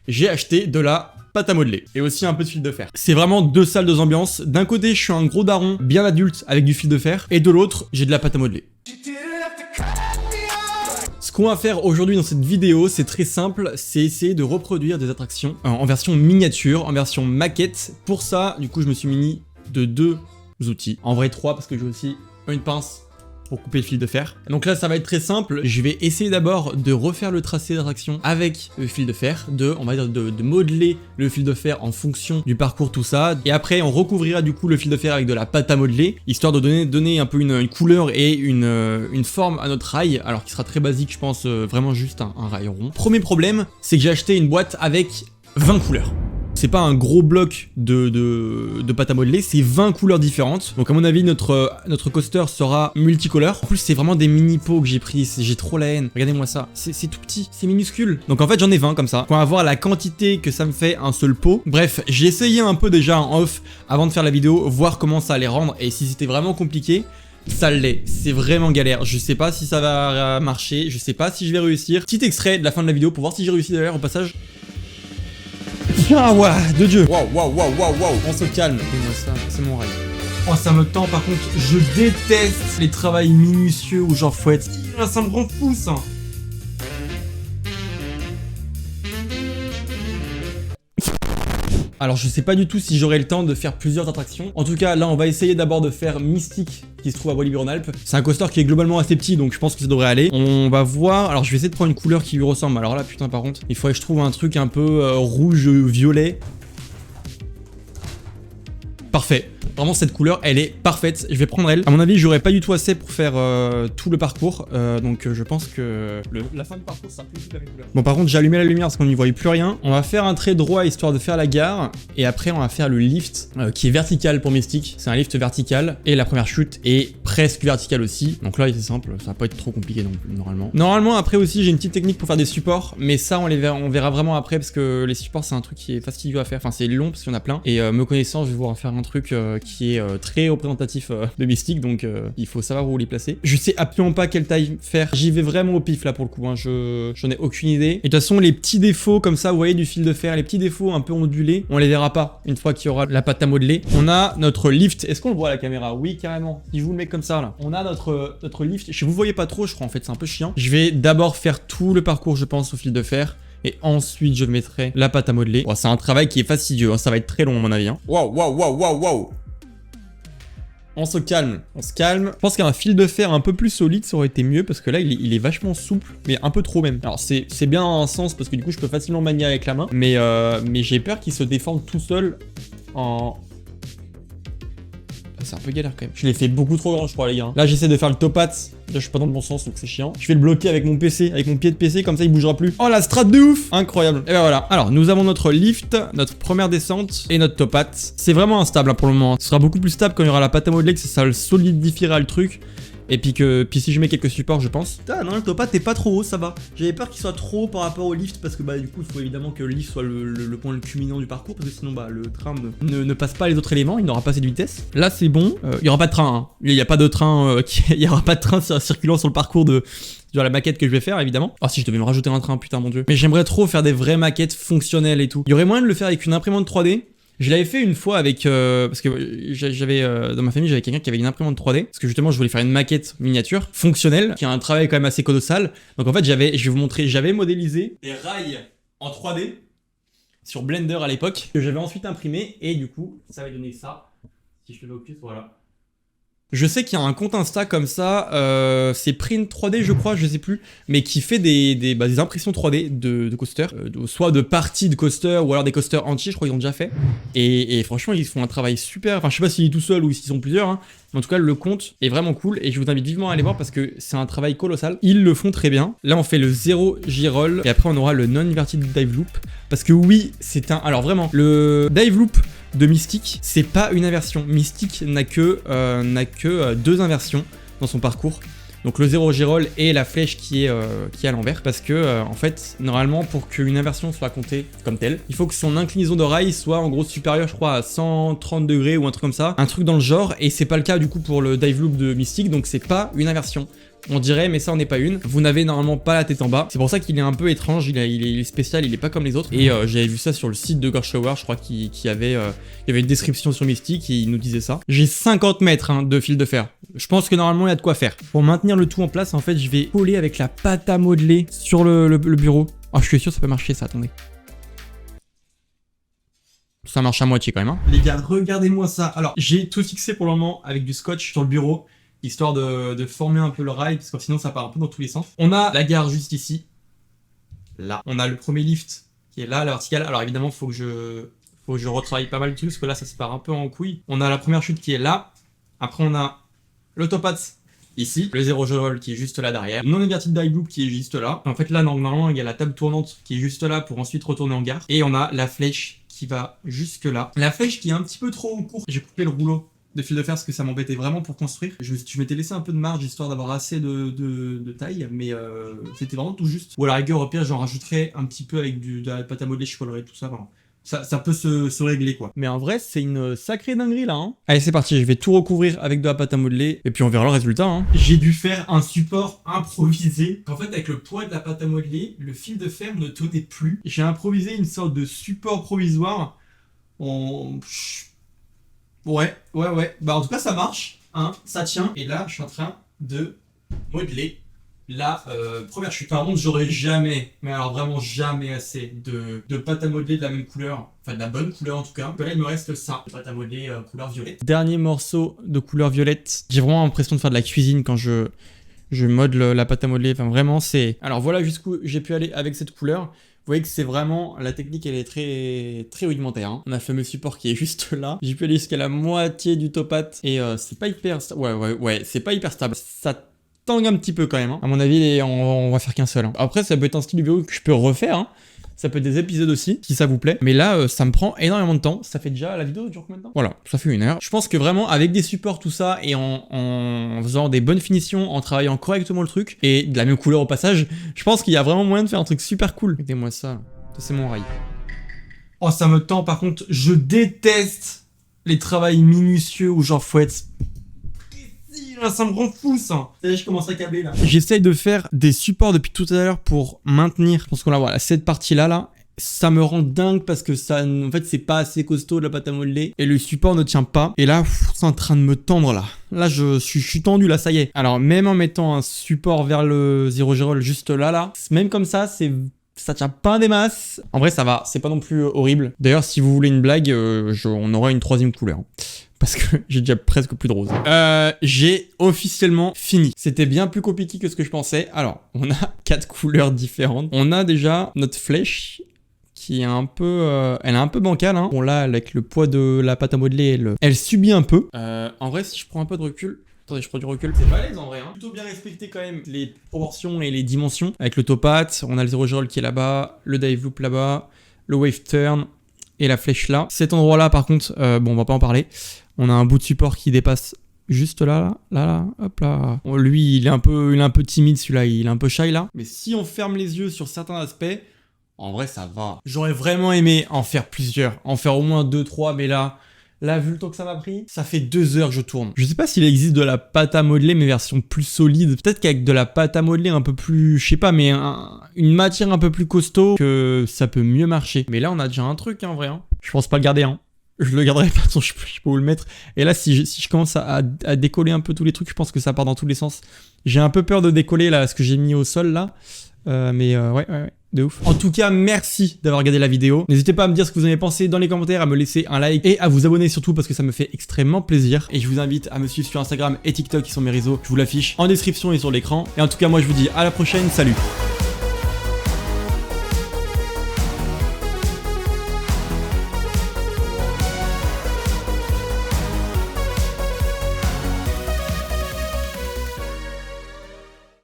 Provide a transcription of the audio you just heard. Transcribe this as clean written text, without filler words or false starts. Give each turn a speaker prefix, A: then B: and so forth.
A: j'ai acheté de la pâte à modeler et aussi un peu de fil de fer. C'est vraiment deux salles, deux ambiances. D'un côté, je suis un gros daron bien adulte avec du fil de fer et de l'autre, j'ai de la pâte à modeler. Ce qu'on va faire aujourd'hui dans cette vidéo, c'est très simple, c'est essayer de reproduire des attractions en version miniature, en version maquette. Pour ça, du coup, je me suis muni de deux outils. En vrai, trois parce que j'ai aussi une pince pour couper le fil de fer. Donc là, ça va être très simple. Je vais essayer d'abord de refaire le tracé d'attraction avec le fil de fer, on va dire de modeler le fil de fer en fonction du parcours, tout ça. Et après, on recouvrira du coup le fil de fer avec de la pâte à modeler, histoire de donner un peu une couleur et une forme à notre rail, alors qui sera très basique, je pense, vraiment juste un rail rond. Premier problème, c'est que j'ai acheté une boîte avec 20 couleurs. C'est pas un gros bloc de pâte à modeler, c'est 20 couleurs différentes. Donc à mon avis, notre coaster sera multicolore. En plus, c'est vraiment des mini pots que j'ai pris, j'ai trop la haine. Regardez-moi ça, c'est tout petit, c'est minuscule. Donc en fait, j'en ai 20 comme ça. On va voir la quantité que ça me fait un seul pot. Bref, j'ai essayé un peu déjà en off avant de faire la vidéo, voir comment ça allait rendre et si c'était vraiment compliqué. Ça l'est, c'est vraiment galère, je sais pas si ça va marcher, je sais pas si je vais réussir. Petit extrait de la fin de la vidéo pour voir si j'ai réussi d'ailleurs au passage. Ah ouais, de Dieu. Waouh, on se calme. Et moi ça, c'est mon rail. Oh, ça me tend par contre, je déteste les travails minutieux où genre faut être... Ça me rend fou ça. Alors je sais pas du tout si j'aurai le temps de faire plusieurs attractions. En tout cas là on va essayer d'abord de faire Mystique qui se trouve à Walibi-en-Alpes. C'est un coaster qui est globalement assez petit donc je pense que ça devrait aller. On va voir, alors je vais essayer de prendre une couleur qui lui ressemble. Alors là putain par contre il faudrait que je trouve un truc un peu rouge-violet. Parfait. Vraiment cette couleur elle est parfaite, je vais prendre elle. À mon avis j'aurais pas du tout assez pour faire tout le parcours, donc je pense que la fin du parcours sera plus la même couleur. Bon par contre j'ai allumé la lumière parce qu'on n'y voyait plus rien. On va faire un trait droit histoire de faire la gare et après on va faire le lift qui est vertical pour Mystique. C'est un lift vertical et la première chute est presque verticale aussi. Donc là c'est simple, ça va pas être trop compliqué non plus normalement. Normalement après aussi j'ai une petite technique pour faire des supports, mais ça on verra vraiment après parce que les supports c'est un truc qui est fastidieux à faire, enfin c'est long parce qu'il y en a plein et me connaissant je vais pouvoir faire un truc qui est très représentatif de Mystique, donc il faut savoir où les placer. Je sais absolument pas quelle taille faire, j'y vais vraiment au pif là pour le coup, hein. J'en ai aucune idée. Et de toute façon les petits défauts comme ça, vous voyez du fil de fer, les petits défauts un peu ondulés, on les verra pas une fois qu'il y aura la pâte à modeler. On a notre lift, est-ce qu'on le voit à la caméra? Oui carrément, si je vous le mets comme ça là. On a notre lift, je vous voyez pas trop je crois en fait, c'est un peu chiant. Je vais d'abord faire tout le parcours je pense au fil de fer. Et ensuite je mettrai la pâte à modeler. Bon, c'est un travail qui est fastidieux, hein. Ça va être très long à mon avis. Hein. Waouh. On se calme, Je pense qu'un fil de fer un peu plus solide ça aurait été mieux parce que là il est vachement souple, mais un peu trop même. Alors c'est bien dans un sens parce que du coup je peux facilement manier avec la main, mais j'ai peur qu'il se déforme tout seul en... C'est un peu galère quand même. Je l'ai fait beaucoup trop grand je crois les gars. Là j'essaie de faire le top hat. Là je suis pas dans le bon sens donc c'est chiant. Je vais le bloquer avec mon PC, avec mon pied de PC, comme ça il bougera plus. Oh la strat de ouf. Incroyable. Et ben voilà. Alors nous avons notre lift, notre première descente et notre top hat. C'est vraiment instable hein, pour le moment. Ce sera beaucoup plus stable quand il y aura la pâte à modeler, que ça le solidifiera le truc. Et puis si je mets quelques supports je pense. Putain non le top hat est pas trop haut, ça va. J'avais peur qu'il soit trop haut par rapport au lift parce que bah du coup il faut évidemment que le lift soit le point culminant du parcours parce que sinon bah le train ne passe pas les autres éléments, il n'aura pas assez de vitesse. Là c'est bon, il y aura pas de train, hein. Il y a pas de train, il y aura pas de train circulant sur le parcours de la maquette que je vais faire évidemment. Oh si je devais me rajouter un train putain mon dieu. Mais j'aimerais trop faire des vraies maquettes fonctionnelles et tout. Il y aurait moyen de le faire avec une imprimante 3D. Je l'avais fait une fois avec... parce que j'avais... dans ma famille, j'avais quelqu'un qui avait une imprimante 3D. Parce que justement, je voulais faire une maquette miniature, fonctionnelle, qui a un travail quand même assez colossal. Donc en fait, je vais vous montrer, j'avais modélisé des rails en 3D sur Blender à l'époque, que j'avais ensuite imprimé. Et du coup, ça va donner ça. Si je te mets au plus, voilà. Je sais qu'il y a un compte Insta comme ça, c'est Print 3D je crois, je sais plus, mais qui fait des impressions 3D de coasters, soit de parties de coasters ou alors des coasters entiers, je crois qu'ils ont déjà fait. Et franchement ils font un travail super, enfin je sais pas s'il est tout seul ou s'ils sont plusieurs, hein. En tout cas le compte est vraiment cool et je vous invite vivement à aller voir parce que c'est un travail colossal. Ils le font très bien. Là on fait le 0 G-roll et après on aura le non-inverted dive loop. Parce que oui, c'est un... Alors vraiment, le dive loop de Mystique, c'est pas une inversion. Mystique n'a que deux inversions dans son parcours. Donc le 0 G-roll et la flèche qui est à l'envers. Parce que en fait, normalement, pour qu'une inversion soit comptée comme telle, il faut que son inclinaison de rail soit en gros supérieure, je crois, à 130 degrés ou un truc comme ça. Un truc dans le genre. Et c'est pas le cas du coup pour le dive loop de Mystique, donc c'est pas une inversion. On dirait, mais ça en est pas une. Vous n'avez normalement pas la tête en bas. C'est pour ça qu'il est un peu étrange, il est spécial, il est pas comme les autres. Et j'avais vu ça sur le site de Gorshower, je crois qu'il y avait une description sur Mystique et il nous disait ça. J'ai 50 mètres hein, de fil de fer. Je pense que normalement il y a de quoi faire. Pour maintenir le tout en place, en fait, je vais coller avec la pâte à modeler sur le bureau. Oh, je suis sûr que ça peut marcher ça, attendez. Ça marche à moitié quand même. Hein. Les gars, regardez-moi ça. Alors, j'ai tout fixé pour le moment avec du scotch sur le bureau, histoire de former un peu le rail, parce que sinon ça part un peu dans tous les sens. On a la gare juste ici. Là. On a le premier lift qui est là, à la verticale. Alors évidemment, faut que je retravaille pas mal de trucs, parce que là, ça se part un peu en couille. On a la première chute qui est là. Après, on a l'autopathe ici, le zéro roll qui est juste là derrière, non inverted die loop qui est juste là. En fait, là, normalement, il y a la table tournante qui est juste là pour ensuite retourner en gare. Et on a la flèche qui va jusque là. La flèche qui est un petit peu trop courte. J'ai coupé le rouleau de fil de fer parce que ça m'embêtait vraiment pour construire. Je m'étais laissé un peu de marge histoire d'avoir assez de taille, mais c'était vraiment tout juste. Ou à la rigueur, au pire, j'en rajouterais un petit peu avec de la pâte à modeler, je collerais tout ça. Enfin, ça peut se régler quoi. Mais en vrai, c'est une sacrée dinguerie là. Hein. Allez, c'est parti, je vais tout recouvrir avec de la pâte à modeler et puis on verra le résultat. Hein. J'ai dû faire un support improvisé. En fait, avec le poids de la pâte à modeler, le fil de fer ne tenait plus. J'ai improvisé une sorte de support provisoire. Ouais. Bah en tout cas, ça marche. Hein, ça tient. Et là, je suis en train de modeler la première chute. Par contre, j'aurais jamais, mais alors vraiment jamais assez de pâte à modeler de la même couleur, enfin de la bonne couleur en tout cas. Là, il me reste ça, pâte à modeler couleur violette. Dernier morceau de couleur violette. J'ai vraiment l'impression de faire de la cuisine quand je modèle la pâte à modeler. Enfin, vraiment, c'est... Alors voilà jusqu'où j'ai pu aller avec cette couleur. Vous voyez que c'est vraiment... La technique, elle est très rudimentaire. Hein. On a le fameux support qui est juste là. J'ai pu aller jusqu'à la moitié du topate. Et c'est pas hyper... Ouais, c'est pas hyper stable. Ça tangue un petit peu quand même. Hein. À mon avis, on va faire qu'un seul. Hein. Après, ça peut être un style de vidéo que je peux refaire. Hein. Ça peut être des épisodes aussi, si ça vous plaît. Mais là, ça me prend énormément de temps. Ça fait déjà... La vidéo dure combien de temps? Voilà, ça fait 1 heure. Je pense que vraiment, avec des supports, tout ça, et en faisant des bonnes finitions, en travaillant correctement le truc, et de la même couleur au passage, je pense qu'il y a vraiment moyen de faire un truc super cool. Regardez-moi ça. Ça, c'est mon rail. Oh, ça me tend. Par contre, je déteste les travails minutieux où genre faut être... Là, ça me rend fou ça. Ça y est, je commence à câbler là. J'essaye de faire des supports depuis tout à l'heure pour maintenir. Je pense qu'on la voit là, cette partie là. Ça me rend dingue parce que ça, en fait, c'est pas assez costaud de la pâte à modeler et le support ne tient pas. Et là, c'est en train de me tendre là. Là, je suis tendu là, ça y est. Alors même en mettant un support vers le zéro roll juste là, même comme ça, ça tient pas des masses. En vrai, ça va. C'est pas non plus horrible. D'ailleurs, si vous voulez une blague, on aura une 3e couleur. Parce que j'ai déjà presque plus de rose. J'ai officiellement fini. C'était bien plus compliqué que ce que je pensais. Alors, on a 4 couleurs différentes. On a déjà notre flèche qui est un peu... elle est un peu bancale. Hein. Bon là, avec le poids de la pâte à modeler, elle subit un peu. En vrai, si je prends un peu de recul... Attendez, je prends du recul. C'est balèze en vrai. Hein. Plutôt bien respecté quand même les proportions et les dimensions. Avec le topate, on a le zéro roll qui est là-bas, le dive loop là-bas, le wave turn et la flèche là. Cet endroit-là, par contre, bon, on va pas en parler. On a un bout de support qui dépasse juste là, hop là. Bon, lui, il est un peu timide celui-là, il est un peu shy là. Mais si on ferme les yeux sur certains aspects, en vrai, ça va. J'aurais vraiment aimé en faire plusieurs, en faire au moins 2-3, mais là, vu le temps que ça m'a pris, ça fait 2 heures que je tourne. Je sais pas s'il existe de la pâte à modeler, mais version plus solide. Peut-être qu'avec de la pâte à modeler un peu plus, je sais pas, mais une matière un peu plus costaud, que ça peut mieux marcher. Mais là, on a déjà un truc, hein, en vrai. Hein. Je pense pas le garder, hein. Je le garderai pas, je peux où le mettre. Et là, si je commence à décoller un peu tous les trucs, je pense que ça part dans tous les sens. J'ai un peu peur de décoller là, ce que j'ai mis au sol là. Mais ouais, de ouf. En tout cas, merci d'avoir regardé la vidéo. N'hésitez pas à me dire ce que vous en avez pensé dans les commentaires, à me laisser un like et à vous abonner surtout parce que ça me fait extrêmement plaisir. Et je vous invite à me suivre sur Instagram et TikTok qui sont mes réseaux. Je vous l'affiche en description et sur l'écran. Et en tout cas, moi je vous dis à la prochaine. Salut!